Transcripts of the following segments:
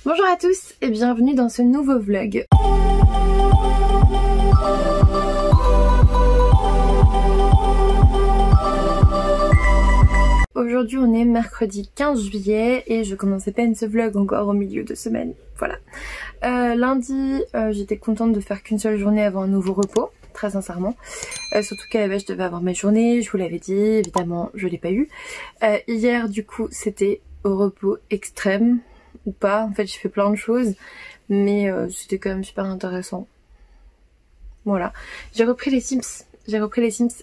Bonjour à tous et bienvenue dans ce nouveau vlog. Aujourd'hui on est mercredi 15 juillet et je commence à peine ce vlog encore au milieu de semaine. Voilà. Lundi j'étais contente de faire qu'une seule journée avant un nouveau repos. Très sincèrement, surtout qu'à la base je devais avoir ma journée, je vous l'avais dit, évidemment je l'ai pas eu. Hier du coup c'était au repos extrême, ou pas, en fait j'ai fait plein de choses, mais c'était quand même super intéressant. Voilà, j'ai repris les Sims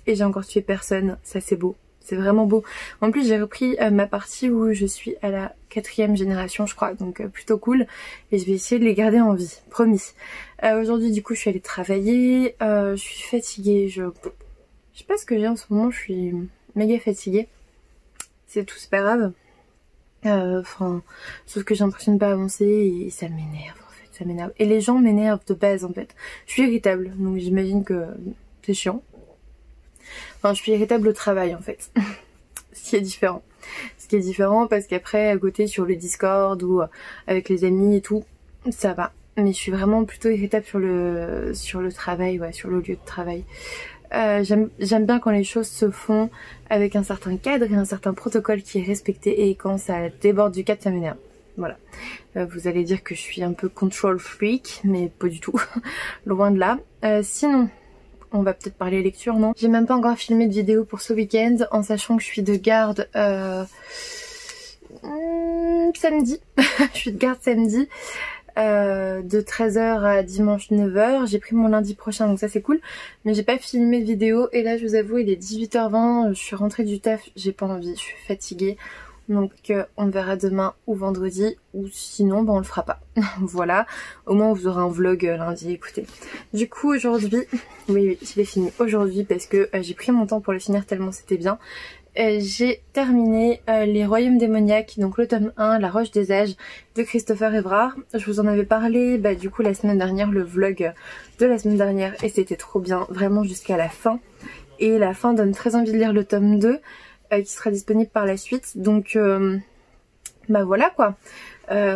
et j'ai encore tué personne, ça c'est beau. C'est vraiment beau. En plus j'ai repris ma partie où je suis à la 4e génération je crois, donc plutôt cool. Et je vais essayer de les garder en vie, promis. Aujourd'hui du coup je suis allée travailler, je suis fatiguée, je sais pas ce que j'ai en ce moment, je suis méga fatiguée. C'est tout, c'est pas grave. Sauf que j'ai l'impression de pas avancer et ça m'énerve en fait, ça m'énerve. Et les gens m'énervent de base en fait. Je suis irritable, donc j'imagine que c'est chiant. Enfin, je suis irritable au travail en fait. Ce qui est différent. Ce qui est différent parce qu'après, à côté sur le Discord ou avec les amis et tout, ça va. Mais je suis vraiment plutôt irritable sur le travail, ouais, sur le lieu de travail. J'aime bien quand les choses se font avec un certain cadre et un certain protocole qui est respecté, et quand ça déborde du cadre, ça m'énerve. Voilà. Vous allez dire que je suis un peu control freak, mais pas du tout. Loin de là. Sinon, on va peut-être parler lecture, non? J'ai même pas encore filmé de vidéo pour ce week-end, en sachant que je suis de garde samedi. Je suis de garde samedi. De 13h à dimanche 9h. J'ai pris mon lundi prochain, donc ça c'est cool. Mais j'ai pas filmé de vidéo. Et là je vous avoue il est 18h20. Je suis rentrée du taf, j'ai pas envie, je suis fatiguée. Donc on verra demain ou vendredi. Ou sinon on le fera pas. Voilà. Au moins vous aurez un vlog lundi, écoutez. Du coup aujourd'hui, oui je l'ai fini aujourd'hui parce que j'ai pris mon temps pour le finir tellement c'était bien. J'ai terminé Les Royaumes démoniaques, donc le tome 1, La Roche des Âges de Christopher Evrard. Je vous en avais parlé du coup la semaine dernière, le vlog de la semaine dernière, et c'était trop bien, vraiment jusqu'à la fin. Et la fin donne très envie de lire le tome 2 qui sera disponible par la suite, donc voilà quoi.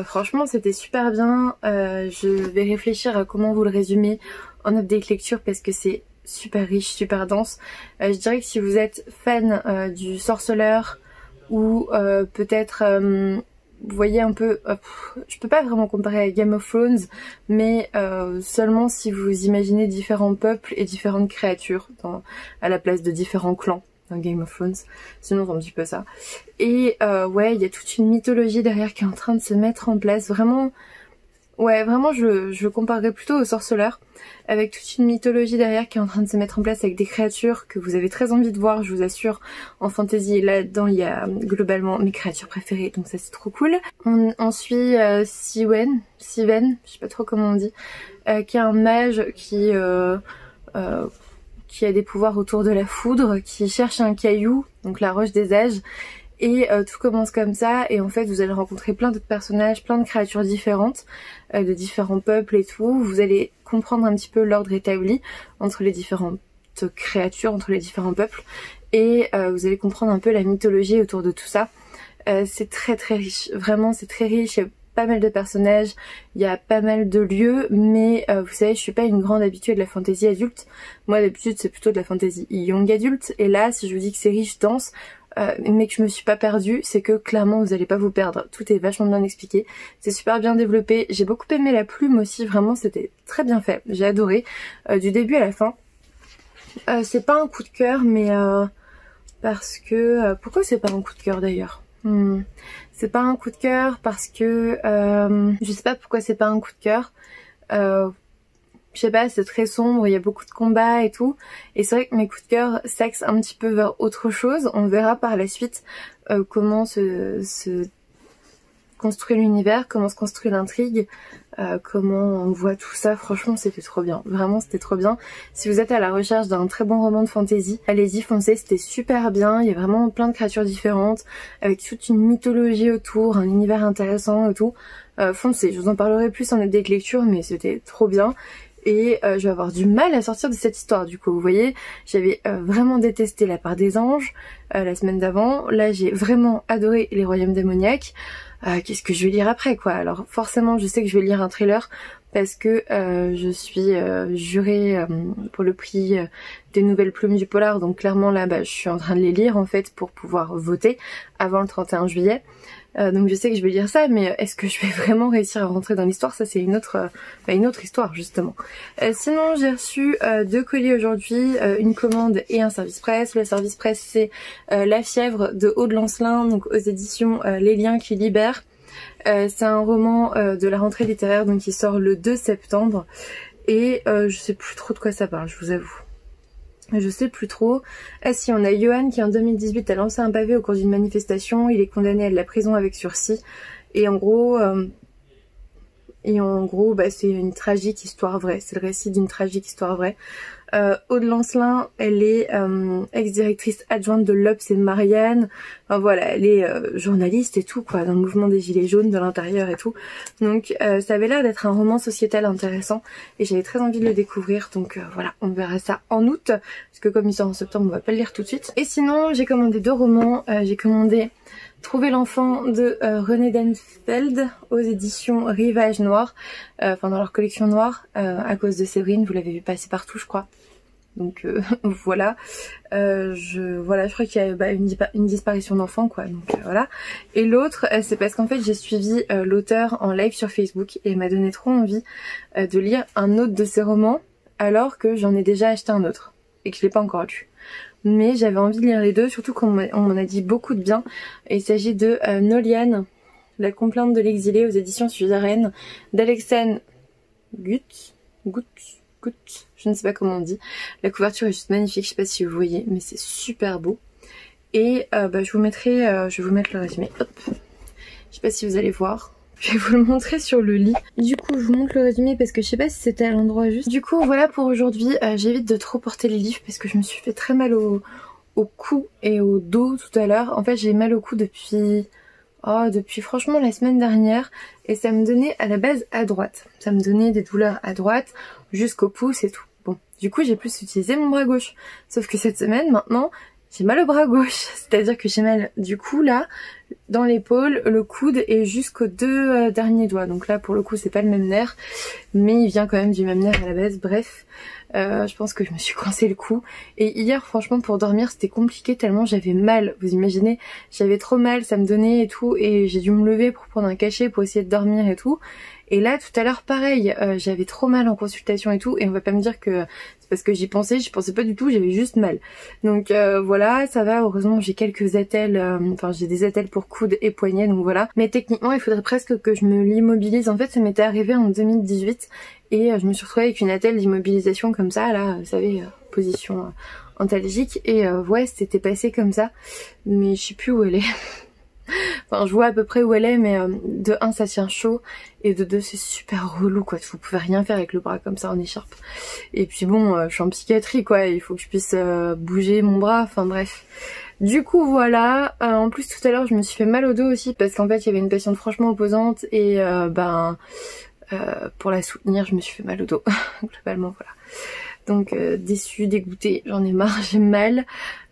Franchement c'était super bien. Je vais réfléchir à comment vous le résumer en update lecture parce que c'est super riche, super dense. Je dirais que si vous êtes fan du sorceleur ou peut-être vous voyez un peu, je peux pas vraiment comparer à Game of Thrones, mais seulement si vous imaginez différents peuples et différentes créatures à la place de différents clans dans Game of Thrones, sinon c'est un petit peu ça. Et ouais, il y a toute une mythologie derrière qui est en train de se mettre en place, vraiment. Ouais, vraiment je comparerais plutôt au sorceleur, avec toute une mythologie derrière qui est en train de se mettre en place avec des créatures que vous avez très envie de voir, je vous assure. En fantasy, là-dedans il y a globalement mes créatures préférées, donc ça c'est trop cool. On suit Siwen, je sais pas trop comment on dit, qui est un mage qui a des pouvoirs autour de la foudre, qui cherche un caillou, donc la roche des âges. Et tout commence comme ça, et en fait vous allez rencontrer plein de personnages, plein de créatures différentes, de différents peuples et tout. Vous allez comprendre un petit peu l'ordre établi entre les différentes créatures, entre les différents peuples, et vous allez comprendre un peu la mythologie autour de tout ça. C'est très très riche, vraiment c'est très riche, il y a pas mal de personnages, il y a pas mal de lieux, mais vous savez je suis pas une grande habituée de la fantasy adulte. Moi d'habitude c'est plutôt de la fantasy young adulte, et là si je vous dis que c'est riche, dense, mais que je me suis pas perdue, c'est que clairement vous allez pas vous perdre. Tout est vachement bien expliqué, c'est super bien développé. J'ai beaucoup aimé la plume aussi, vraiment c'était très bien fait, j'ai adoré du début à la fin. C'est pas un coup de cœur, mais parce que pourquoi c'est pas un coup de cœur d'ailleurs? C'est pas un coup de cœur parce que je sais pas pourquoi c'est pas un coup de cœur. Je sais pas, c'est très sombre, il y a beaucoup de combats et tout. Et c'est vrai que mes coups de cœur s'axent un petit peu vers autre chose. On verra par la suite comment se construit l'univers, comment se construit l'intrigue, comment on voit tout ça. Franchement c'était trop bien, vraiment c'était trop bien. Si vous êtes à la recherche d'un très bon roman de fantasy, allez-y, foncez, c'était super bien. Il y a vraiment plein de créatures différentes, avec toute une mythologie autour, un univers intéressant et tout. Foncez, je vous en parlerai plus en update lecture, mais c'était trop bien. Et je vais avoir du mal à sortir de cette histoire du coup, vous voyez, j'avais vraiment détesté La Part des Anges la semaine d'avant. Là j'ai vraiment adoré Les Royaumes démoniaques. qu'est-ce que je vais lire après quoi. Alors forcément je sais que je vais lire un thriller parce que je suis jurée pour le prix des nouvelles plumes du polar, donc clairement là je suis en train de les lire en fait pour pouvoir voter avant le 31 juillet. Donc je sais que je vais lire ça, mais est-ce que je vais vraiment réussir à rentrer dans l'histoire? Ça c'est une autre histoire justement. Sinon j'ai reçu 2 colis aujourd'hui, une commande et un service presse. Le service presse c'est La Fièvre de Aude Lancelin, donc aux éditions Les Liens qui libèrent. C'est un roman de la rentrée littéraire donc qui sort le 2 septembre et je sais plus trop de quoi ça parle, je vous avoue. Je sais plus trop. Ah si, on a Johan qui en 2018 a lancé un pavé au cours d'une manifestation. Il est condamné à de la prison avec sursis. Et en gros, c'est une tragique histoire vraie. C'est le récit d'une tragique histoire vraie. Aude Lancelin, elle est ex-directrice adjointe de l'Obs et de Marianne. Enfin voilà, elle est journaliste et tout quoi, dans le mouvement des Gilets jaunes de l'intérieur et tout. Donc ça avait l'air d'être un roman sociétal intéressant et j'avais très envie de le découvrir. Donc voilà, on verra ça en août, parce que comme il sort en septembre, on va pas le lire tout de suite. Et sinon, j'ai commandé 2 romans. J'ai commandé Trouver l'enfant de René Denfeld aux éditions Rivage Noir, enfin dans leur collection noire, à cause de Séverine, vous l'avez vu passer partout je crois. Donc voilà, je crois qu'il y a une disparition d'enfant quoi, donc voilà. Et l'autre c'est parce qu'en fait j'ai suivi l'auteur en live sur Facebook et il m'a donné trop envie de lire un autre de ses romans alors que j'en ai déjà acheté un autre et que je l'ai pas encore lu. Mais j'avais envie de lire les deux, surtout qu'on m'en a dit beaucoup de bien. Et il s'agit de Noliane, La complainte de l'exilé aux éditions Suzeraine, d'Alexandre Gut, je ne sais pas comment on dit. La couverture est juste magnifique, je sais pas si vous voyez, mais c'est super beau. Et je vais vous mettre le résumé. Hop. Je sais pas si vous allez voir. Je vais vous le montrer sur le lit. Du coup, je vous montre le résumé parce que je sais pas si c'était à l'endroit juste. Du coup, voilà pour aujourd'hui. J'évite de trop porter les livres parce que je me suis fait très mal au cou et au dos tout à l'heure. En fait, j'ai mal au cou depuis franchement la semaine dernière et ça me donnait à la base à droite. Ça me donnait des douleurs à droite jusqu'au pouce et tout. Bon, du coup, j'ai plus utilisé mon bras gauche. Sauf que cette semaine, maintenant, j'ai mal au bras gauche. C'est-à-dire que j'ai mal du coup là, dans l'épaule, le coude et jusqu'aux 2 derniers doigts. Donc là pour le coup c'est pas le même nerf, mais il vient quand même du même nerf à la base. Bref, je pense que je me suis coincé le cou. Et hier franchement pour dormir c'était compliqué tellement j'avais mal. Vous imaginez, j'avais trop mal, ça me donnait et tout. Et j'ai dû me lever pour prendre un cachet pour essayer de dormir et tout. Et là tout à l'heure pareil, j'avais trop mal en consultation et tout. Et on va pas me dire que c'est parce que j'y pensais pas du tout, j'avais juste mal. Donc voilà, ça va, heureusement j'ai quelques attelles, enfin j'ai des attelles pour coude et poignet, donc voilà. Mais techniquement il faudrait presque que je me l'immobilise. En fait ça m'était arrivé en 2018 et je me suis retrouvée avec une attelle d'immobilisation comme ça, là, vous savez, position antalgique. Et ouais, c'était passé comme ça, mais je sais plus où elle est. Enfin je vois à peu près où elle est, mais de 1 ça tient chaud et de 2 c'est super relou quoi, vous pouvez rien faire avec le bras comme ça en écharpe. Et puis bon, je suis en psychiatrie quoi, il faut que je puisse bouger mon bras, enfin bref. Du coup voilà, en plus tout à l'heure je me suis fait mal au dos aussi parce qu'en fait il y avait une patiente franchement opposante et pour la soutenir je me suis fait mal au dos. Globalement voilà. Donc déçue, dégoûtée, j'en ai marre, j'ai mal.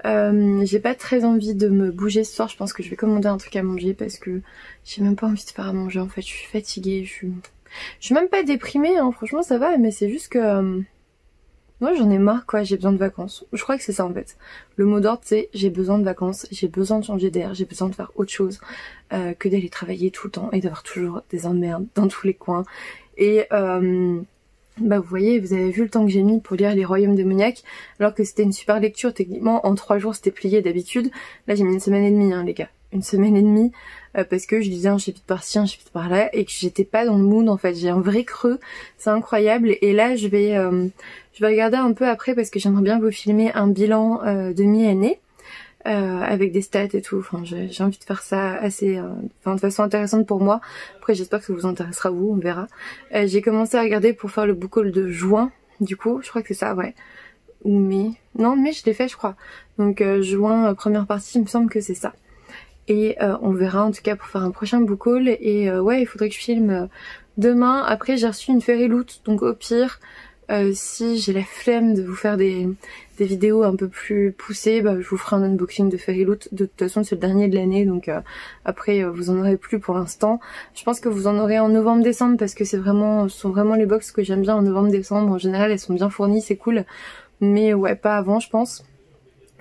J'ai pas très envie de me bouger ce soir, je pense que je vais commander un truc à manger parce que j'ai même pas envie de faire à manger en fait, je suis fatiguée, je suis même pas déprimée, hein. Franchement ça va, mais c'est juste que moi j'en ai marre quoi, j'ai besoin de vacances. Je crois que c'est ça en fait. Le mot d'ordre c'est j'ai besoin de vacances, j'ai besoin de changer d'air, j'ai besoin de faire autre chose que d'aller travailler tout le temps et d'avoir toujours des emmerdes dans tous les coins. Et vous voyez, vous avez vu le temps que j'ai mis pour lire Les Royaumes démoniaques, alors que c'était une super lecture, techniquement en 3 jours c'était plié d'habitude. Là j'ai mis 1 semaine et demie hein les gars, 1 semaine et demie, parce que je lisais un chapitre par-ci, un chapitre par-là, et que j'étais pas dans le mood en fait, j'ai un vrai creux, c'est incroyable. Et là je vais regarder un peu après parce que j'aimerais bien vous filmer un bilan de mi-année. Avec des stats et tout, enfin j'ai envie de faire ça assez, de façon intéressante pour moi. Après j'espère que ça vous intéressera vous, on verra. J'ai commencé à regarder pour faire le book haul de juin, du coup, je crois que c'est ça, ouais. Ou mai, non mai je l'ai fait je crois. Donc juin, première partie, il me semble que c'est ça. Et on verra en tout cas pour faire un prochain book haul. Et ouais, il faudrait que je filme demain. Après j'ai reçu une Fairy Loot, donc au pire Si j'ai la flemme de vous faire des vidéos un peu plus poussées, bah, je vous ferai un unboxing de Fairy Loot. De toute façon c'est le dernier de l'année, donc après vous en aurez plus pour l'instant. Je pense que vous en aurez en novembre-décembre parce que ce sont vraiment les box que j'aime bien en novembre-décembre. En général elles sont bien fournies, c'est cool. Mais ouais, pas avant je pense.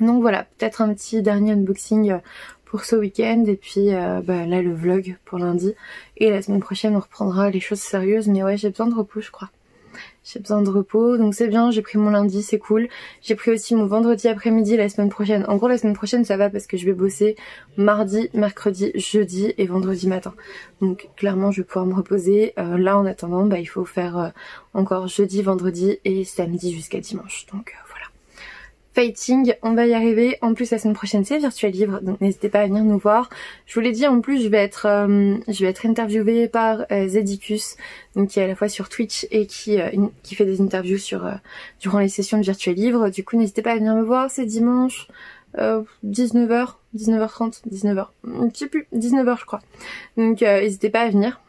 Donc voilà, peut-être un petit dernier unboxing pour ce week-end et puis bah, là le vlog pour lundi. Et la semaine prochaine on reprendra les choses sérieuses, mais ouais j'ai besoin de repos je crois. J'ai besoin de repos, donc c'est bien, j'ai pris mon lundi, c'est cool. J'ai pris aussi mon vendredi après-midi la semaine prochaine. En gros la semaine prochaine ça va parce que je vais bosser mardi, mercredi, jeudi et vendredi matin. Donc clairement je vais pouvoir me reposer. Là en attendant bah, il faut faire encore jeudi, vendredi et samedi jusqu'à dimanche. Donc voilà. Fighting, on va y arriver. En plus la semaine prochaine c'est Virtuel Livre, donc n'hésitez pas à venir nous voir. Je vous l'ai dit, en plus je vais être interviewée par Zedicus, donc qui est à la fois sur Twitch et qui fait des interviews durant les sessions de Virtuel Livre. Du coup n'hésitez pas à venir me voir, c'est dimanche 19h, 19h30, 19h, je sais plus, 19h je crois. Donc n'hésitez pas à venir.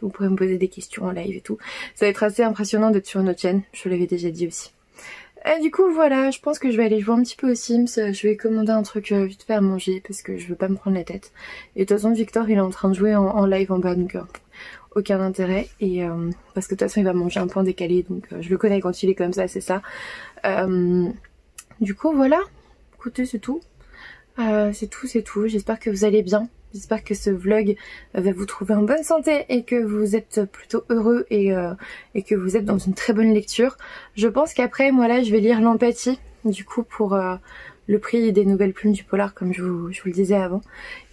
Vous pourrez me poser des questions en live et tout. Ça va être assez impressionnant d'être sur notre chaîne, je vous l'avais déjà dit aussi. Et du coup voilà, je pense que je vais aller jouer un petit peu aux Sims, je vais commander un truc vite fait à manger parce que je veux pas me prendre la tête. Et de toute façon Victor il est en train de jouer en live en bas, donc aucun intérêt. Et parce que de toute façon il va manger un peu en décalé, donc je le connais quand il est comme ça, c'est ça. Du coup voilà, écoutez c'est tout. C'est tout, j'espère que vous allez bien. J'espère que ce vlog va vous trouver en bonne santé et que vous êtes plutôt heureux et que vous êtes dans une très bonne lecture. Je pense qu'après, moi là, je vais lire l'Empathie, du coup, pour le prix des nouvelles plumes du polar, comme je vous le disais avant.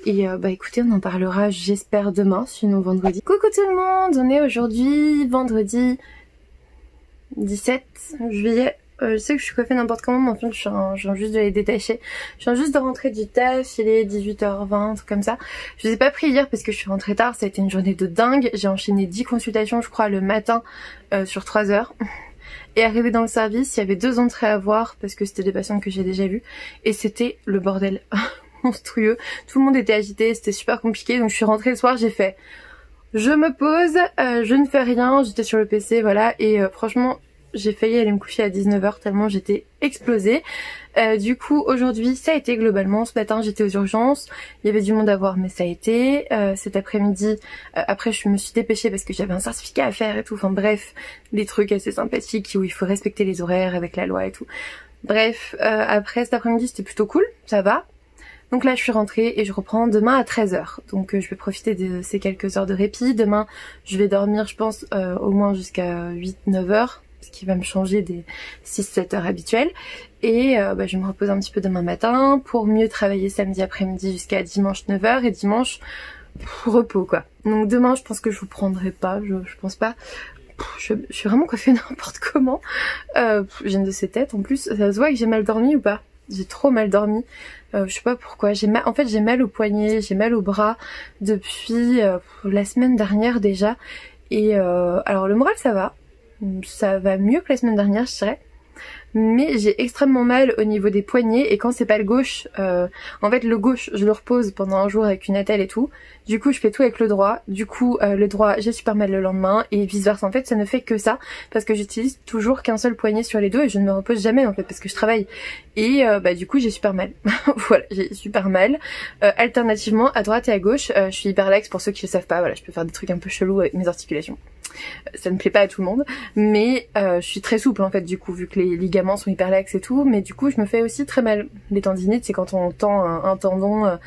Et bah écoutez, on en parlera, j'espère, demain, sinon vendredi. Coucou tout le monde, on est aujourd'hui vendredi 17 juillet. Je sais que je suis coiffée n'importe comment, mais en fait je viens juste de les détacher. Je viens juste de rentrer du taf, il est 18h20, un truc comme ça. Je vous ai pas pris hier parce que je suis rentrée tard, ça a été une journée de dingue. J'ai enchaîné 10 consultations je crois le matin sur 3 heures. Et arrivé dans le service, il y avait 2 entrées à voir parce que c'était des patients que j'ai déjà vus. Et c'était le bordel monstrueux. Tout le monde était agité, c'était super compliqué. Donc je suis rentrée le soir, j'ai fait... Je me pose, je ne fais rien, j'étais sur le PC, voilà. Et franchement... j'ai failli aller me coucher à 19h tellement j'étais explosée. Du coup aujourd'hui ça a été globalement, ce matin j'étais aux urgences, il y avait du monde à voir mais ça a été. Cet après-midi, après je me suis dépêchée parce que j'avais un certificat à faire et tout, enfin bref, des trucs assez sympathiques où il faut respecter les horaires avec la loi et tout. Bref, après cet après-midi c'était plutôt cool, ça va. Donc là je suis rentrée et je reprends demain à 13h. Donc je vais profiter de ces quelques heures de répit. Demain je vais dormir je pense au moins jusqu'à 8-9h. Ce qui va me changer des 6-7 heures habituelles. Et bah, je me repose un petit peu demain matin pour mieux travailler samedi après-midi jusqu'à dimanche 9h et dimanche repos quoi. Donc demain je pense que je vous prendrai pas, je pense pas. Je suis vraiment coiffée n'importe comment. J'ai une de ces têtes en plus. Ça se voit que j'ai mal dormi ou pas? J'ai trop mal dormi. Je sais pas pourquoi. En fait j'ai mal au poignet, j'ai mal au bras depuis la semaine dernière déjà. Et alors le moral ça va mieux que la semaine dernière je dirais, mais j'ai extrêmement mal au niveau des poignets et quand c'est pas le gauche, en fait le gauche je le repose pendant un jour avec une attelle et tout, du coup je fais tout avec le droit, du coup le droit j'ai super mal le lendemain et vice versa. En fait ça ne fait que ça parce que j'utilise toujours qu'un seul poignet sur les deux et je ne me repose jamais en fait parce que je travaille et bah du coup j'ai super mal. Voilà, j'ai super mal. Alternativement à droite et à gauche, je suis hyperlaxe pour ceux qui le savent pas, voilà, je peux faire des trucs un peu chelous avec mes articulations. Ça ne plaît pas à tout le monde, mais je suis très souple en fait du coup vu que les ligaments sont hyper laxes et tout, mais du coup je me fais aussi très mal. Les tendinites c'est quand on tend un tendon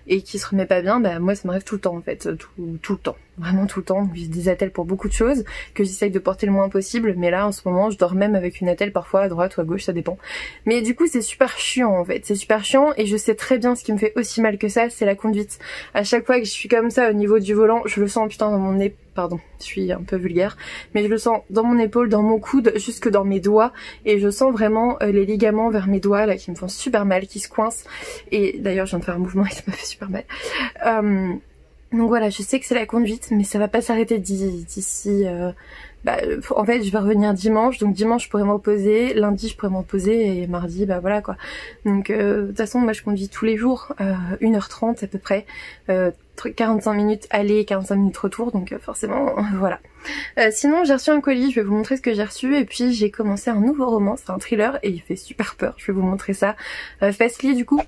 et qui se remet pas bien, bah moi ça m'arrive tout le temps en fait, tout le temps, vraiment tout le temps. J'ai des attelles pour beaucoup de choses que j'essaye de porter le moins possible, mais là en ce moment je dors même avec une attelle parfois à droite ou à gauche, ça dépend. Mais du coup c'est super chiant en fait, c'est super chiant et je sais très bien ce qui me fait aussi mal que ça, c'est la conduite. À chaque fois que je suis comme ça au niveau du volant, je le sens putain dans mon nez. Pardon, je suis un peu vulgaire, mais je le sens dans mon épaule, dans mon coude, jusque dans mes doigts, et je sens vraiment les ligaments vers mes doigts là qui me font super mal, qui se coincent, et d'ailleurs je viens de faire un mouvement et ça m'a fait super mal. Donc voilà, je sais que c'est la conduite, mais ça va pas s'arrêter d'ici en fait je vais revenir dimanche, donc dimanche je pourrais me reposer, lundi je pourrais me reposer et mardi bah voilà quoi. Donc de toute façon moi je conduis tous les jours, 1h30 à peu près, 45 minutes aller, 45 minutes retour, donc forcément voilà. Sinon j'ai reçu un colis, je vais vous montrer ce que j'ai reçu, et puis j'ai commencé un nouveau roman, c'est un thriller et il fait super peur, je vais vous montrer ça. Fastly du coup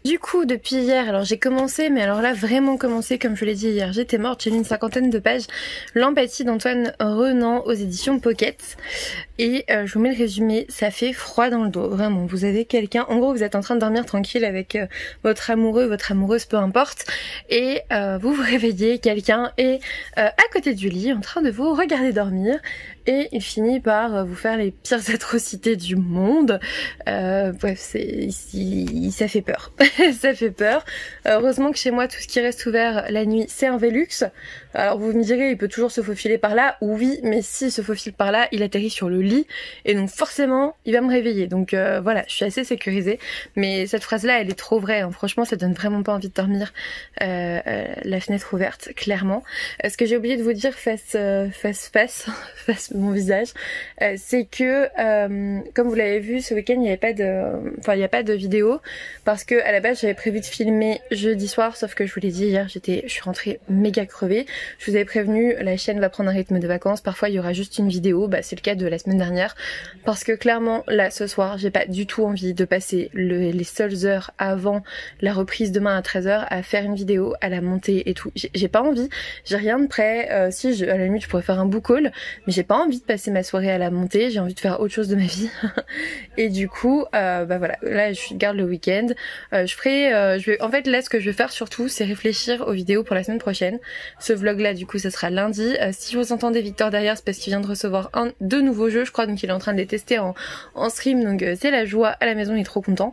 depuis hier, alors j'ai commencé, mais alors là vraiment commencé, comme je l'ai dit hier, j'étais morte, j'ai lu une 50aine de pages, L'Empathie d'Antoine Renan aux éditions Pocket, et je vous mets le résumé, ça fait froid dans le dos, vraiment. Vous avez quelqu'un, en gros vous êtes en train de dormir tranquille avec votre amoureux, votre amoureuse, peu importe, et vous vous réveillez, quelqu'un est à côté du lit en train de vous regarder dormir, et il finit par vous faire les pires atrocités du monde. Bref, ça fait peur. Ça fait peur. Heureusement que chez moi tout ce qui reste ouvert la nuit c'est un Velux. Alors vous me direz il peut toujours se faufiler par là, oui, mais s'il se faufile par là il atterrit sur le lit et donc forcément il va me réveiller, donc voilà, je suis assez sécurisée, mais cette phrase là elle est trop vraie, hein. Franchement ça donne vraiment pas envie de dormir la fenêtre ouverte, clairement. Ce que j'ai oublié de vous dire face mon visage, c'est que comme vous l'avez vu ce week-end il n'y avait pas de, il n'y a pas de vidéo parce que à la base j'avais prévu de filmer jeudi soir, sauf que je vous l'ai dit hier, je suis rentrée méga crevée. Je vous avais prévenu, la chaîne va prendre un rythme de vacances, parfois il y aura juste une vidéo, c'est le cas de la semaine dernière, parce que clairement là ce soir j'ai pas du tout envie de passer les seules heures avant la reprise demain à 13h à faire une vidéo, à la monter et tout. J'ai pas envie, j'ai rien de prêt, à la limite je pourrais faire un book haul, mais j'ai pas envie de passer ma soirée à la monter, j'ai envie de faire autre chose de ma vie. Et du coup voilà, là je garde le week-end, en fait là ce que je vais faire surtout c'est réfléchir aux vidéos pour la semaine prochaine. Ce vlog là du coup ça sera lundi. Si vous entendez Victor derrière c'est parce qu'il vient de recevoir deux nouveaux jeux je crois, donc il est en train de les tester en stream, donc c'est la joie à la maison, il est trop content.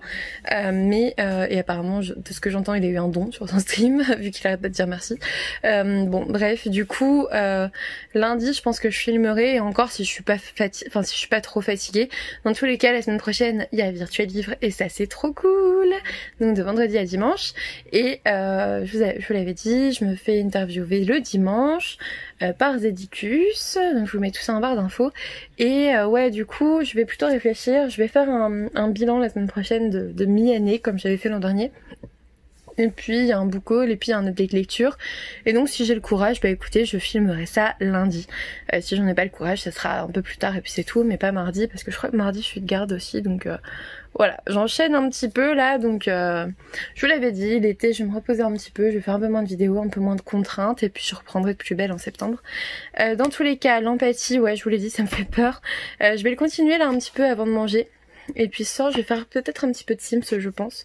Et apparemment de ce que j'entends il a eu un don sur son stream vu qu'il arrête pas de dire merci. Bon bref, du coup lundi je pense que je filmerai, et encore si je suis pas si je suis pas trop fatiguée. Dans tous les cas la semaine prochaine il y a Virtuel Livre et ça c'est trop cool, donc de vendredi à dimanche. Et je vous l'avais dit, je me fais interviewer le dimanche par Zedicus, donc je vous mets tout ça en barre d'infos. Et ouais du coup je vais plutôt réfléchir, je vais faire un bilan la semaine prochaine de mi-année comme j'avais fait l'an dernier. Et puis il y a un book haul et puis il y a un update lecture. Et donc si j'ai le courage, écoutez, je filmerai ça lundi. Si j'en ai pas le courage, ça sera un peu plus tard et puis c'est tout, mais pas mardi, parce que je crois que mardi je suis de garde aussi, donc voilà, j'enchaîne un petit peu là, donc je vous l'avais dit, l'été je vais me reposer un petit peu, je vais faire un peu moins de vidéos, un peu moins de contraintes, et puis je reprendrai de plus belle en septembre. Dans tous les cas, l'empathie, ouais je vous l'ai dit, ça me fait peur. Je vais le continuer là un petit peu avant de manger. Et puis ce soir je vais faire peut-être un petit peu de Sims je pense,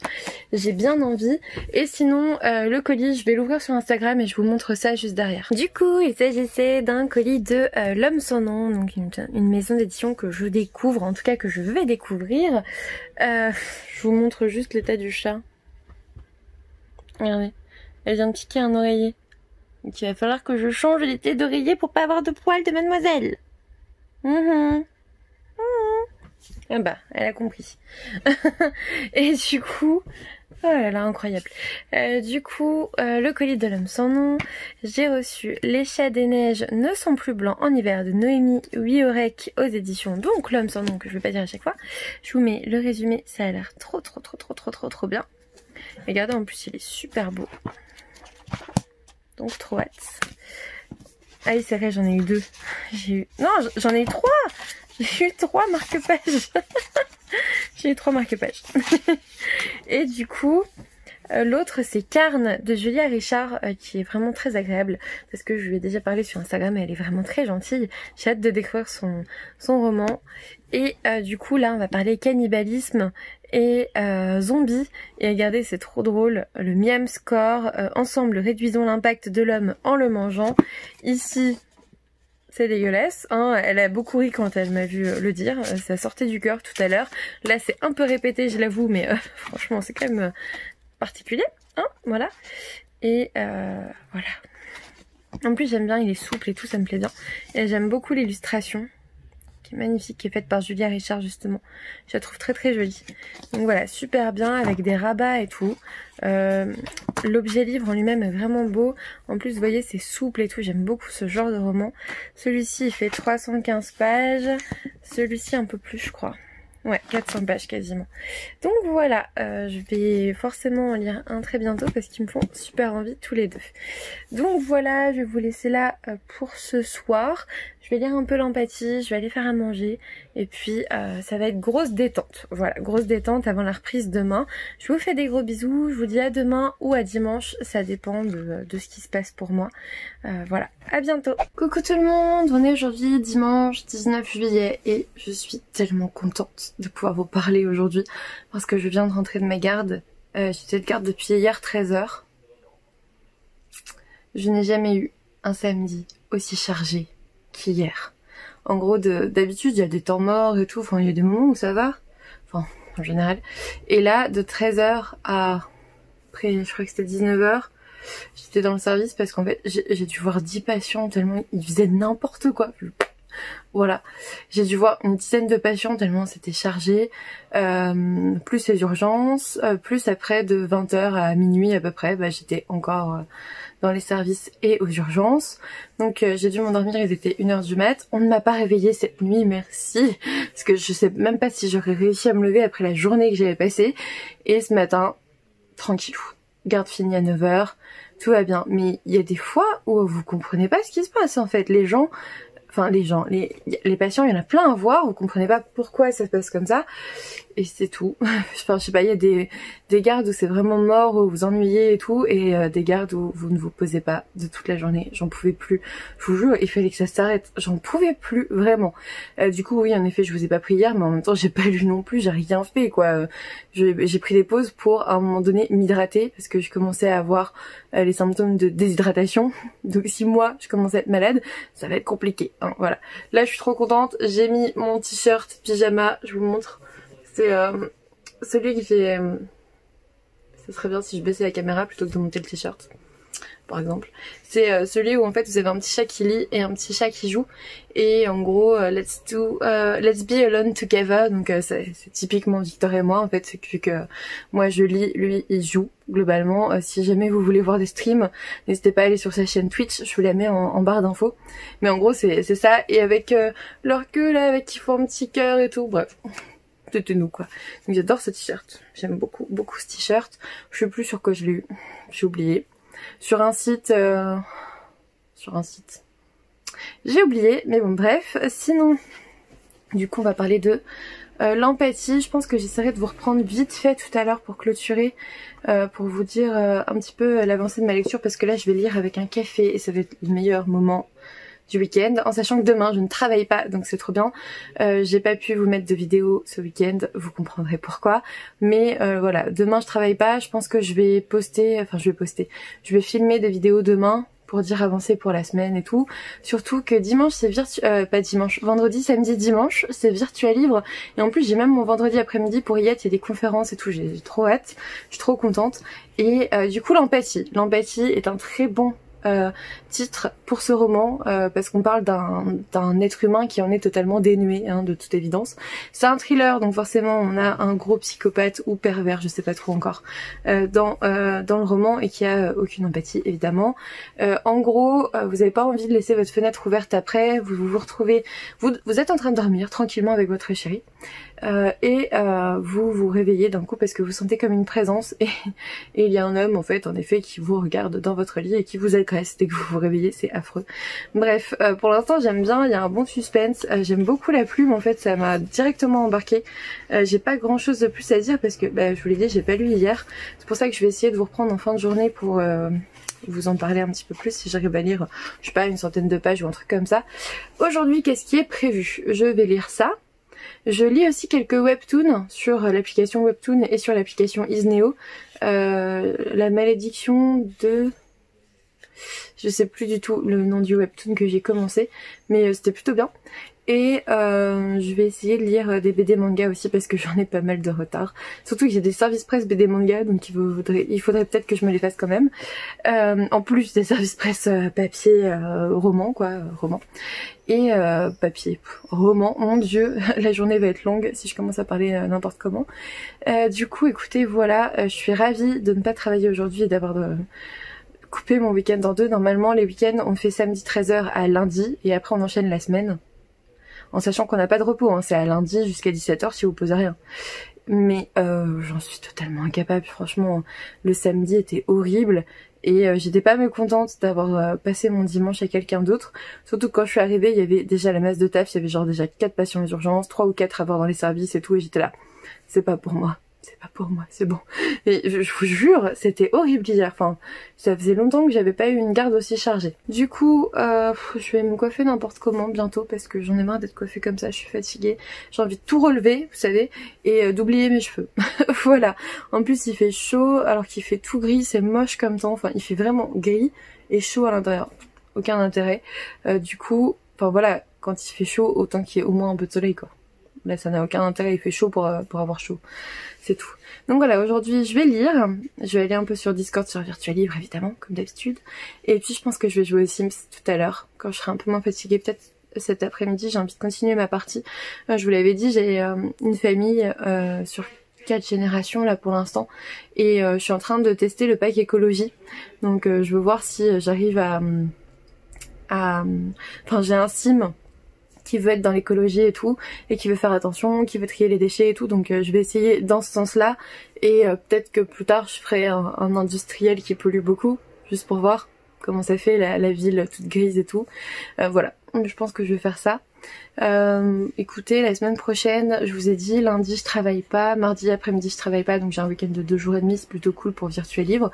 j'ai bien envie. Et sinon le colis je vais l'ouvrir sur Instagram et je vous montre ça juste derrière. Du coup il s'agissait d'un colis de L'Homme sans nom, donc une maison d'édition que je découvre, en tout cas que je vais découvrir. Je vous montre juste l'état du chat. Regardez, elle vient de piquer un oreiller. Donc il va falloir que je change l'été d'oreiller pour pas avoir de poils de mademoiselle. Ah bah, elle a compris. Et du coup, oh là là, incroyable. Du coup, le colis de L'Homme sans nom, j'ai reçu Les Chats des Neiges ne sont plus blancs en hiver de Noémie Wiorek aux éditions donc L'Homme sans nom, que je vais pas dire à chaque fois. Je vous mets le résumé, ça a l'air trop bien. Regardez, en plus il est super beau. Donc trop hâte. Ah oui c'est vrai, j'en ai eu deux. Non, j'en ai eu trois. J'ai eu 3 marque-pages. J'ai eu 3 marque-pages. Et du coup, l'autre c'est Carne de Julia Richard, qui est vraiment très agréable, parce que je lui ai déjà parlé sur Instagram et elle est vraiment très gentille. J'ai hâte de découvrir son roman. Et du coup là on va parler cannibalisme et zombies. Et regardez, c'est trop drôle, le Miam Score, ensemble réduisons l'impact de l'homme en le mangeant. Ici c'est dégueulasse, hein. Elle a beaucoup ri quand elle m'a vu le dire, ça sortait du cœur tout à l'heure. Là c'est un peu répété je l'avoue, mais franchement c'est quand même particulier, hein, voilà. Et voilà. En plus j'aime bien, il est souple et tout, ça me plaît bien. Et j'aime beaucoup l'illustration, qui magnifique qui est faite par Julia Richard justement. Je la trouve très très jolie. Donc voilà, super bien avec des rabats et tout. L'objet livre en lui-même est vraiment beau. En plus vous voyez c'est souple et tout, j'aime beaucoup ce genre de roman. Celui-ci il fait 315 pages, celui-ci un peu plus je crois. Ouais, 400 pages quasiment. Donc voilà, je vais forcément en lire un très bientôt parce qu'ils me font super envie tous les deux. Donc voilà, je vais vous laisser là pour ce soir. Je vais lire un peu l'empathie, je vais aller faire à manger et puis ça va être grosse détente. Voilà, grosse détente avant la reprise demain. Je vous fais des gros bisous, je vous dis à demain ou à dimanche, ça dépend de ce qui se passe pour moi. Voilà, à bientôt. Coucou tout le monde, on est aujourd'hui dimanche 19 juillet et je suis tellement contente de pouvoir vous parler aujourd'hui parce que je viens de rentrer de ma garde. J'étais de garde depuis hier 13h. Je n'ai jamais eu un samedi aussi chargé qu'hier. En gros, d'habitude, il y a des temps morts et tout, enfin, il y a des moments où ça va, enfin, en général. Et là, de 13h à, après, je crois que c'était 19h, j'étais dans le service parce qu'en fait, j'ai dû voir 10 patients tellement ils faisaient n'importe quoi. Voilà, j'ai dû voir une dizaine de patients tellement c'était chargé, plus les urgences, plus après de 20h à minuit à peu près, bah, j'étais encore dans les services et aux urgences. Donc j'ai dû m'endormir, il était 1h du mat. On ne m'a pas réveillée cette nuit, merci, parce que je sais même pas si j'aurais réussi à me lever après la journée que j'avais passée. Et ce matin, tranquillou, garde finie à 9h, tout va bien. Mais il y a des fois où vous comprenez pas ce qui se passe en fait, les gens... Enfin les patients, il y en a plein à voir, vous comprenez pas pourquoi ça se passe comme ça, et c'est tout. Enfin je sais pas, il y a des gardes où c'est vraiment mort, où vous vous ennuyez et tout, et des gardes où vous ne vous posez pas de toute la journée, j'en pouvais plus. Je vous jure, il fallait que ça s'arrête, j'en pouvais plus, vraiment. Du coup oui en effet je vous ai pas pris hier, mais en même temps j'ai pas lu non plus, j'ai rien fait quoi. J'ai pris des pauses pour à un moment donné m'hydrater, parce que je commençais à avoir les symptômes de déshydratation, donc si moi je commençais à être malade, ça va être compliqué. Voilà, là je suis trop contente, j'ai mis mon t-shirt pyjama, je vous montre, c'est celui qui fait, ça serait bien si je baissais la caméra plutôt que de monter le t-shirt par exemple, c'est celui où en fait vous avez un petit chat qui lit et un petit chat qui joue, et en gros let's be alone together, donc c'est typiquement Victor et moi en fait, c'est que moi je lis, lui il joue globalement. Si jamais vous voulez voir des streams, n'hésitez pas à aller sur sa chaîne Twitch, je vous la mets en barre d'infos, mais en gros c'est ça, et avec leur queue là, avec qui font un petit cœur et tout, bref. C'était nous quoi. Donc j'adore ce t-shirt, j'aime beaucoup ce t-shirt. Je sais plus sur quoi je l'ai eu, j'ai oublié. Sur un site, j'ai oublié, mais bon bref. Sinon, du coup on va parler de l'empathie. Je pense que j'essaierai de vous reprendre vite fait tout à l'heure pour clôturer, pour vous dire un petit peu l'avancée de ma lecture, parce que là je vais lire avec un café et ça va être le meilleur moment du week-end, en sachant que demain je ne travaille pas, donc c'est trop bien. J'ai pas pu vous mettre de vidéo ce week-end, vous comprendrez pourquoi, mais voilà, demain je travaille pas, je pense que je vais je vais filmer des vidéos demain pour dire avancer pour la semaine et tout. Surtout que dimanche c'est vendredi, samedi, dimanche c'est Virtual Libre, et en plus j'ai même mon vendredi après-midi pour y être, il y a des conférences et tout, j'ai trop hâte, je suis trop contente. Et du coup l'empathie est un très bon titre pour ce roman, parce qu'on parle d'un être humain qui en est totalement dénué, de toute évidence. C'est un thriller, donc forcément on a un gros psychopathe ou pervers, je sais pas trop encore, dans le roman, et qui a aucune empathie évidemment. En gros, vous avez pas envie de laisser votre fenêtre ouverte après, vous retrouvez, vous êtes en train de dormir tranquillement avec votre chéri, et vous vous réveillez d'un coup parce que vous sentez comme une présence, et il y a un homme en fait, en effet, qui vous regarde dans votre lit et qui vous agresse dès que vous vous réveillez, c'est affreux. Bref, pour l'instant j'aime bien, il y a un bon suspense, j'aime beaucoup la plume en fait, ça m'a directement embarqué. J'ai pas grand chose de plus à dire parce que je vous l'ai dit, j'ai pas lu hier, c'est pour ça que je vais essayer de vous reprendre en fin de journée pour vous en parler un petit peu plus, si j'arrive à lire, je sais pas, une centaine de pages ou un truc comme ça. Aujourd'hui, qu'est-ce qui est prévu? Je vais lire ça. Je lis aussi quelques webtoons sur l'application Webtoon et sur l'application Isneo. La malédiction de... Je sais plus du tout le nom du webtoon que j'ai commencé, mais c'était plutôt bien. Et je vais essayer de lire des BD manga aussi parce que j'en ai pas mal de retard. Surtout que j'ai des services presse BD manga, donc il faudrait peut-être que je me les fasse quand même. En plus des services presse papier, roman quoi, roman. Et papier, roman, mon dieu, la journée va être longue si je commence à parler n'importe comment. Du coup écoutez voilà, je suis ravie de ne pas travailler aujourd'hui et d'avoir coupé mon week-end en deux. Normalement les week-ends on fait samedi 13h à lundi et après on enchaîne la semaine. En sachant qu'on n'a pas de repos, hein. C'est à lundi jusqu'à 17h si vous posez rien. Mais j'en suis totalement incapable, franchement, le samedi était horrible et j'étais pas mécontente d'avoir passé mon dimanche à quelqu'un d'autre. Surtout que quand je suis arrivée, il y avait déjà la masse de taf, il y avait genre déjà 4 patients aux urgences, 3 ou 4 à voir dans les services et tout, et j'étais là, c'est pas pour moi. C'est pas pour moi, c'est bon. Et je vous jure, c'était horrible hier. Enfin, ça faisait longtemps que j'avais pas eu une garde aussi chargée. Du coup, je vais me coiffer n'importe comment bientôt parce que j'en ai marre d'être coiffée comme ça, je suis fatiguée. J'ai envie de tout relever, vous savez, et d'oublier mes cheveux. Voilà. En plus, il fait chaud alors qu'il fait tout gris, c'est moche comme temps. Enfin, il fait vraiment gris et chaud à l'intérieur. Aucun intérêt. Du coup, enfin voilà, quand il fait chaud, autant qu'il y ait au moins un peu de soleil quoi. Là ça n'a aucun intérêt, il fait chaud pour avoir chaud. C'est tout. Donc voilà, aujourd'hui je vais lire. Je vais aller un peu sur Discord, sur Virtual Livre évidemment, comme d'habitude. Et puis je pense que je vais jouer aux Sims tout à l'heure, quand je serai un peu moins fatiguée. Peut-être cet après-midi, j'ai envie de continuer ma partie. Je vous l'avais dit, j'ai une famille sur 4 générations là pour l'instant. Et je suis en train de tester le pack écologie. Donc je veux voir si j'arrive à... Enfin j'ai un sim qui veut être dans l'écologie et tout, et qui veut faire attention, qui veut trier les déchets et tout, donc je vais essayer dans ce sens-là, et peut-être que plus tard je ferai un industriel qui pollue beaucoup, juste pour voir comment ça fait la ville toute grise et tout. Voilà, je pense que je vais faire ça. Écoutez, la semaine prochaine, je vous ai dit, lundi je travaille pas, mardi après-midi je travaille pas, donc j'ai un week-end de 2 jours et demi, c'est plutôt cool pour Virtual Livre.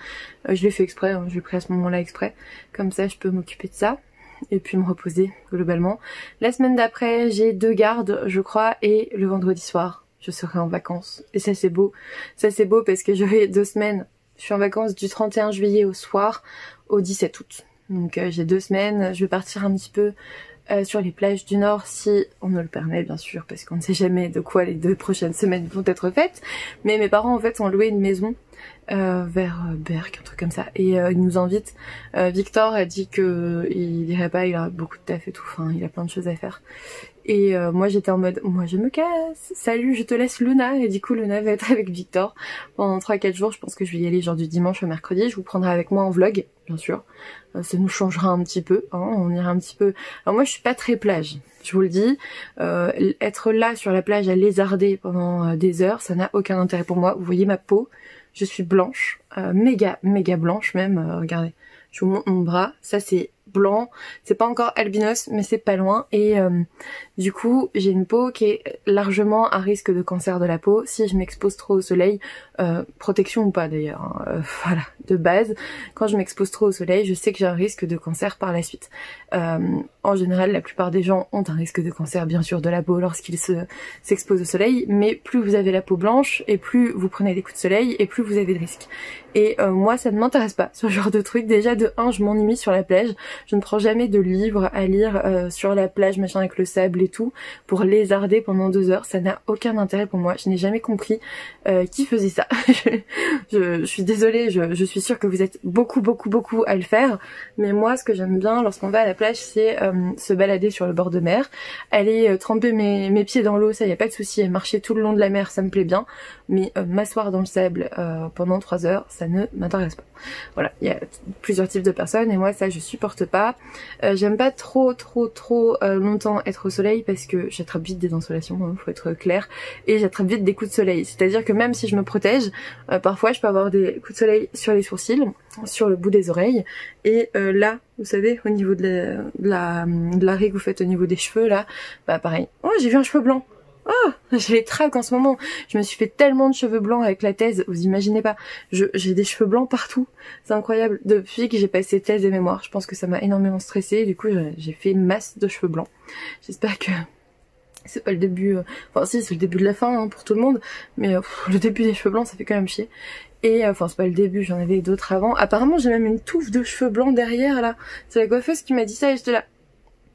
Je l'ai fait exprès, hein, je l'ai pris à ce moment-là exprès, comme ça je peux m'occuper de ça. Et puis me reposer globalement. La semaine d'après j'ai 2 gardes je crois et le vendredi soir je serai en vacances. Et ça c'est beau. Ça c'est beau parce que j'aurai 2 semaines. Je suis en vacances du 31 juillet au soir au 17 août. Donc j'ai 2 semaines. Je vais partir un petit peu sur les plages du Nord si on me le permet bien sûr parce qu'on ne sait jamais de quoi les 2 prochaines semaines vont être faites. Mais mes parents en fait ont loué une maison vers Berck, un truc comme ça, et il nous invite. Victor a dit que il irait pas, il a beaucoup de taf et tout, enfin il a plein de choses à faire. Et moi j'étais en mode, moi je me casse, salut je te laisse Luna, et du coup Luna va être avec Victor pendant 3-4 jours, je pense que je vais y aller genre du dimanche au mercredi, je vous prendrai avec moi en vlog, bien sûr, ça nous changera un petit peu, hein, on ira un petit peu, alors moi je suis pas très plage, je vous le dis, être là sur la plage à lézarder pendant des heures, ça n'a aucun intérêt pour moi, vous voyez ma peau, je suis blanche, méga blanche même, regardez, je vous montre mon bras, ça c'est blanc, c'est pas encore albinos mais c'est pas loin, et du coup j'ai une peau qui est largement à risque de cancer de la peau si je m'expose trop au soleil, protection ou pas d'ailleurs, hein, voilà, de base quand je m'expose trop au soleil je sais que j'ai un risque de cancer par la suite. En général la plupart des gens ont un risque de cancer bien sûr de la peau lorsqu'ils s'exposent au soleil, mais plus vous avez la peau blanche et plus vous prenez des coups de soleil et plus vous avez de risques. Et moi ça ne m'intéresse pas ce genre de truc. Déjà de 1 je m'ennuie sur la plage, je ne prends jamais de livres à lire sur la plage machin avec le sable et tout pour lézarder pendant 2 heures, ça n'a aucun intérêt pour moi, je n'ai jamais compris qui faisait ça. je suis désolée, je suis sûre que vous êtes beaucoup à le faire, mais moi ce que j'aime bien lorsqu'on va à la plage c'est se balader sur le bord de mer, aller tremper mes pieds dans l'eau, ça y a pas de souci, et marcher tout le long de la mer ça me plaît bien, mais m'asseoir dans le sable pendant 3 heures ça ne m'intéresse pas. Voilà, il y a plusieurs types de personnes et moi ça je supporte pas. J'aime pas trop longtemps être au soleil parce que j'attrape vite des insolations, hein, faut être clair, et j'attrape vite des coups de soleil, c'est à dire que même si je me protège, parfois je peux avoir des coups de soleil sur les sourcils, sur le bout des oreilles, et là vous savez au niveau de la raie que vous faites au niveau des cheveux là, bah pareil. Oh j'ai vu un cheveu blanc. Oh, j'ai les tracs en ce moment. Je me suis fait tellement de cheveux blancs avec la thèse, vous imaginez pas. J'ai des cheveux blancs partout. C'est incroyable. Depuis que j'ai passé thèse et mémoire, je pense que ça m'a énormément stressée. Du coup, j'ai fait une masse de cheveux blancs. J'espère que C'est pas le début, enfin si c'est le début de la fin hein, pour tout le monde, mais le début des cheveux blancs ça fait quand même chier. Et enfin c'est pas le début, j'en avais d'autres avant. Apparemment j'ai même une touffe de cheveux blancs derrière là. C'est la coiffeuse qui m'a dit ça et j'étais là.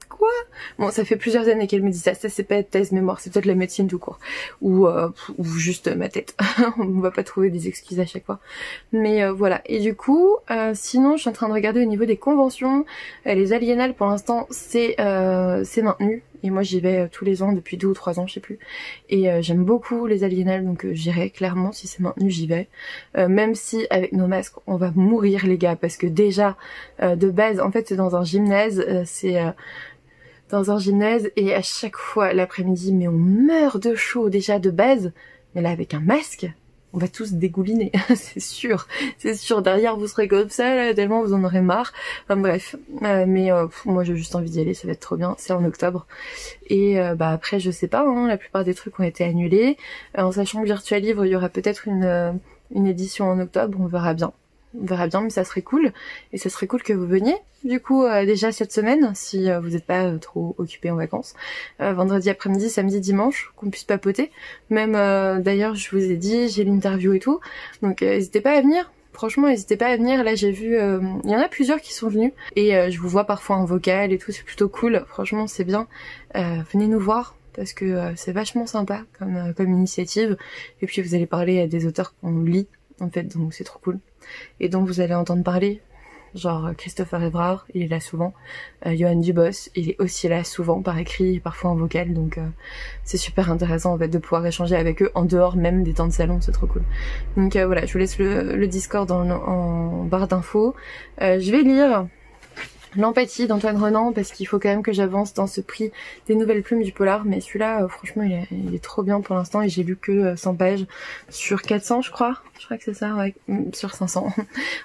Quoi? Bon, ça fait plusieurs années qu'elle me dit ça. Ça c'est pas thèse mémoire, c'est peut-être la médecine tout court, ou juste ma tête. On va pas trouver des excuses à chaque fois. Mais voilà. Et du coup, sinon, je suis en train de regarder au niveau des conventions. Les aliénales, pour l'instant, c'est maintenu. Et moi, j'y vais tous les ans depuis 2 ou 3 ans, je sais plus. Et j'aime beaucoup les aliénales, donc j'irai clairement si c'est maintenu, j'y vais. Même si avec nos masques, on va mourir les gars, parce que déjà de base, en fait, c'est dans un gymnase, dans un gymnase et à chaque fois l'après-midi mais on meurt de chaud déjà de base, mais là avec un masque on va tous dégouliner c'est sûr derrière vous serez comme ça là, tellement vous en aurez marre, enfin bref, moi j'ai juste envie d'y aller, ça va être trop bien, c'est en octobre et après je sais pas hein, la plupart des trucs ont été annulés, en sachant que Virtual Livre il y aura peut-être une édition en octobre, on verra bien, mais ça serait cool. Et ça serait cool que vous veniez, du coup, déjà cette semaine, si vous n'êtes pas trop occupés en vacances. Vendredi après-midi, samedi, dimanche, qu'on puisse papoter. Même, d'ailleurs, je vous ai dit, j'ai l'interview et tout. Donc, n'hésitez pas à venir. Franchement, n'hésitez pas à venir. Là, j'ai vu, il y en a plusieurs qui sont venus. Et je vous vois parfois en vocal et tout, c'est plutôt cool. Franchement, c'est bien. Venez nous voir. Parce que c'est vachement sympa comme initiative. Et puis, vous allez parler à des auteurs qu'on lit, en fait, donc c'est trop cool. Et donc vous allez entendre parler, genre Christopher Evrard, il est là souvent, Johan Dubos, il est aussi là souvent par écrit et parfois en vocal, donc c'est super intéressant en fait de pouvoir échanger avec eux en dehors même des temps de salon, c'est trop cool. Donc voilà, je vous laisse le Discord en barre d'infos. Je vais lire L'Empathie d'Antoine Renan parce qu'il faut quand même que j'avance dans ce prix des nouvelles plumes du polar, mais celui-là franchement il est trop bien pour l'instant et j'ai lu que 100 pages sur 400 je crois que c'est ça, ouais, sur 500.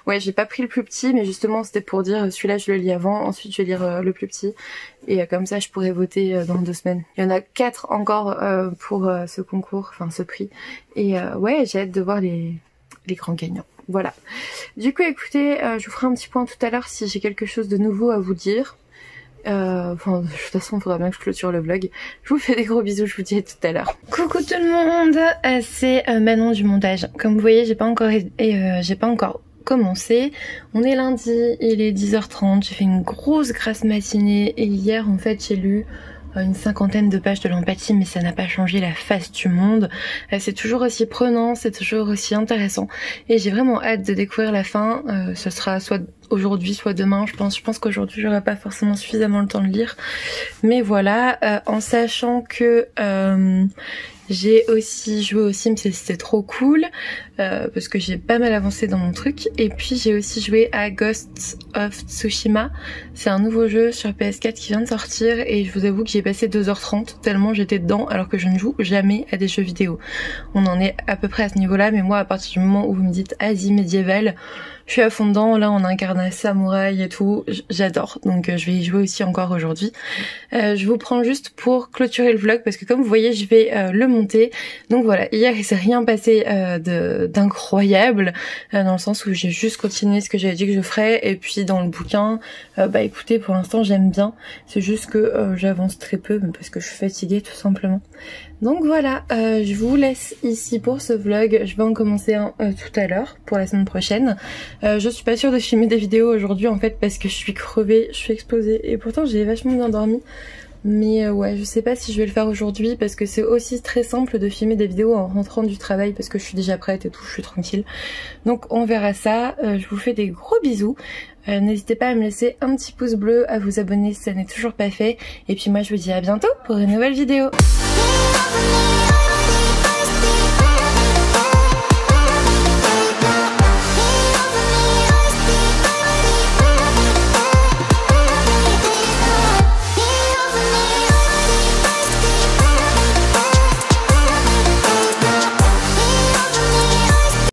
Ouais, j'ai pas pris le plus petit mais justement c'était pour dire celui-là je le lis avant, ensuite je vais lire le plus petit et comme ça je pourrais voter dans 2 semaines. Il y en a 4 encore pour ce concours, enfin ce prix et ouais j'ai hâte de voir les grands gagnants. Voilà. Du coup, écoutez, je vous ferai un petit point tout à l'heure si j'ai quelque chose de nouveau à vous dire. De toute façon, il faudra bien que je clôture le vlog. Je vous fais des gros bisous, je vous dis à tout à l'heure. Coucou tout le monde, c'est Manon du montage. Comme vous voyez, j'ai pas encore commencé. On est lundi, il est 10h30, j'ai fait une grosse grasse matinée et hier en fait j'ai lu une 50aine de pages de l'Empathie, mais ça n'a pas changé la face du monde. C'est toujours aussi prenant, c'est toujours aussi intéressant et j'ai vraiment hâte de découvrir la fin. Ce sera soit aujourd'hui soit demain, je pense qu'aujourd'hui j'aurai pas forcément suffisamment le temps de lire, mais voilà, en sachant que j'ai aussi joué aux Sims et c'était trop cool parce que j'ai pas mal avancé dans mon truc. Et puis j'ai aussi joué à Ghost of Tsushima. C'est un nouveau jeu sur PS4 qui vient de sortir et je vous avoue que j'ai passé 2h30 tellement j'étais dedans alors que je ne joue jamais à des jeux vidéo. On en est à peu près à ce niveau-là, mais moi à partir du moment où vous me dites Asie médiévale, je suis à fond dedans. Là on incarne un samouraï et tout, j'adore, donc je vais y jouer aussi encore aujourd'hui. Je vous prends juste pour clôturer le vlog parce que comme vous voyez je vais le monter. Donc voilà, hier il s'est rien passé d'incroyable dans le sens où j'ai juste continué ce que j'avais dit que je ferais et puis dans le bouquin écoutez pour l'instant j'aime bien, c'est juste que j'avance très peu mais parce que je suis fatiguée tout simplement. Donc voilà, je vous laisse ici pour ce vlog, je vais en commencer un tout à l'heure pour la semaine prochaine. Je suis pas sûre de filmer des vidéos aujourd'hui en fait parce que je suis crevée, je suis explosée et pourtant j'ai vachement bien dormi. Mais ouais, je sais pas si je vais le faire aujourd'hui parce que c'est aussi très simple de filmer des vidéos en rentrant du travail parce que je suis déjà prête et tout, je suis tranquille. Donc on verra ça, je vous fais des gros bisous. N'hésitez pas à me laisser un petit pouce bleu, à vous abonner si ça n'est toujours pas fait. Et puis moi je vous dis à bientôt pour une nouvelle vidéo.